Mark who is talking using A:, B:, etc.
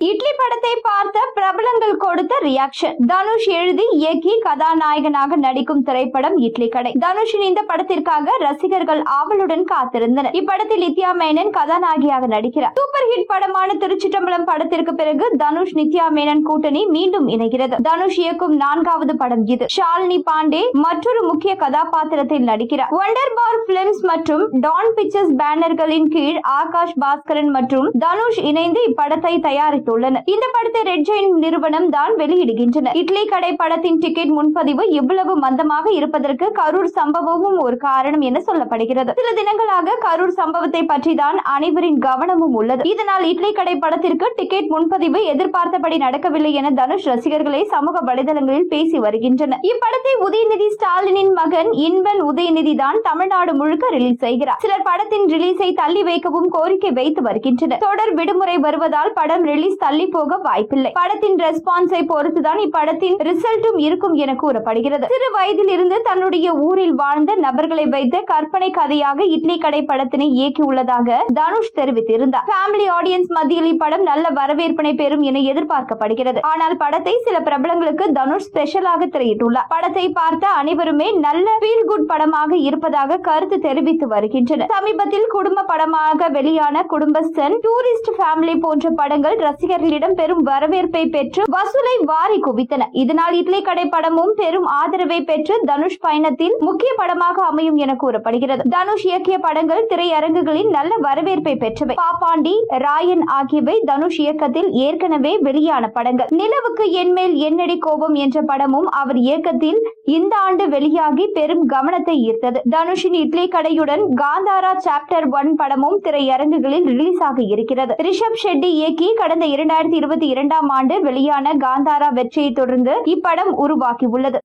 A: இட்லி படத்தை பார்த்த பிரபலங்கள் கொடுத்த ரியாக்ஷன். தனுஷ் எழுதி இயக்கி கதாநாயகனாக நடிக்கும் திரைப்படம் இட்லி கடை. தனுஷின் இந்த படத்திற்காக ரசிகர்கள் ஆவலுடன் காத்திருந்தனர். இப்படத்தில் நித்யா மேனன் கதாநாயகியாக நடிக்கிறார். சூப்பர் ஹிட் படமான திருச்சிற்றம்பலம் படத்திற்கு பிறகு தனுஷ் நித்யா மேனன் கூட்டணி மீண்டும் இணைகிறது. தனுஷ் இயக்கும் 4வது படம் இது. ஷாலினி பாண்டே மற்றொரு முக்கிய கதாபாத்திரத்தில் நடிக்கிறார். வண்டர் பார் பிலிம்ஸ் மற்றும் டான் பிக்சர்ஸ் பேனர்களின் கீழ் ஆகாஷ் பாஸ்கரன் மற்றும் தனுஷ் இணைந்து இப்படத்தை தயாரித்துள்ளனர். இந்த படத்தை ரெட் ஜெயின் நிறுவனம் தான் வெளியிடுகின்றனர். இட்லி கடை படத்தின் டிக்கெட் முன்பதிவு இவ்வளவு மந்தமாக இருப்பதற்கு கரூர் சம்பவமும் ஒரு காரணம் என சொல்லப்படுகிறது. சில தினங்களாக கரூர் சம்பவத்தை பற்றி தான் அனைவரின் கவனமும் உள்ளது. இதனால் இட்லி கடை படத்திற்கு டிக்கெட் முன்பதிவு எதிர்பார்த்தபடி நடக்கவில்லை என தனுஷ் ரசிகர்களை சமூக வலைதளங்களில் பேசி வருகின்றனர். இப்படத்தை உதயநிதி ஸ்டாலினின் மகன் இன்பன் உதயநிதி தான் தமிழ்நாடு முழுக்க ரிலீஸ் செய்கிறார். சிலர் படத்தின் ரிலீஸை தள்ளி வைக்கவும் கோரிக்கை வைத்து வருகின்றனர். தொடர் விடுமுறை வருவதால் படம் ரிலீஸ் தள்ளி போக வாய்ப்பில்லை. படத்தின் ரெஸ்பான்ஸை பொறுத்துதான் இப்படத்தின் ரிசல்ட்டும் இருக்கும் என கூறப்படுகிறது. சிறு வயதில் இருந்து தன்னுடைய ஊரில் வாழ்ந்த நபர்களை வைத்த கற்பனை கதையாக இட்லி கடை படத்தினை இயக்கியுள்ளதாக தனுஷ் தெரிவித்திருந்தார். ஃபேமிலி ஆடியன்ஸ் மத்தியில் இப்படம் நல்ல வரவேற்பினை பெறும் என எதிர்பார்க்கப்படுகிறது. ஆனால் படத்தை சில பிரபலங்களுக்கு தனுஷ் ஸ்பெஷலாக திரையிட்டுள்ளார். படத்தை பார்த்த அனைவருமே நல்ல ஃபீல் குட் படமாக இருப்பதாக கருத்து தெரிவித்து வருகின்றனர். சமீபத்தில் குடும்ப படமாக வெளியான குடும்பஸ்தன், டூரிஸ்ட் ஃபேமிலி போன்ற படங்கள் ரசிகர்களிடம் பெரும் வரவேற்பை பெற்று வசூலை வாரி குவித்தன. இதனால் இட்லி கடை படமும் பெரும் ஆதரவை பெற்று தனுஷ் பயணத்தில் முக்கிய படமாக அமையும் என கூறப்படுகிறது. தனுஷ் இயக்கிய படங்கள் திரையரங்குகளில் நல்ல வரவேற்பை பெற்றவை. பாப்பாண்டி, ராயன் ஆகியவை தனுஷ் இயக்கத்தில் ஏற்கனவே வெளியான படங்கள். நிலவுக்கு என்மேல் என்னடி கோபம் என்ற படமும் அவர் இயக்கத்தில் இந்த ஆண்டு வெளியாகி பெரும் கவனத்தை ஈர்த்தது. தனுஷின் இட்லி கடையுடன் காந்தாரா சாப்டர் 1 படமும் திரையரங்குகளில் ரிலீஸ் ஆக இருக்கிறது. ரிஷப் ஷெட்டி இயக்கி கடந்த 2022ஆம் ஆண்டு வெளியான காந்தாரா வெற்றியை தொடர்ந்து இப்படம் உருவாகியுள்ளது.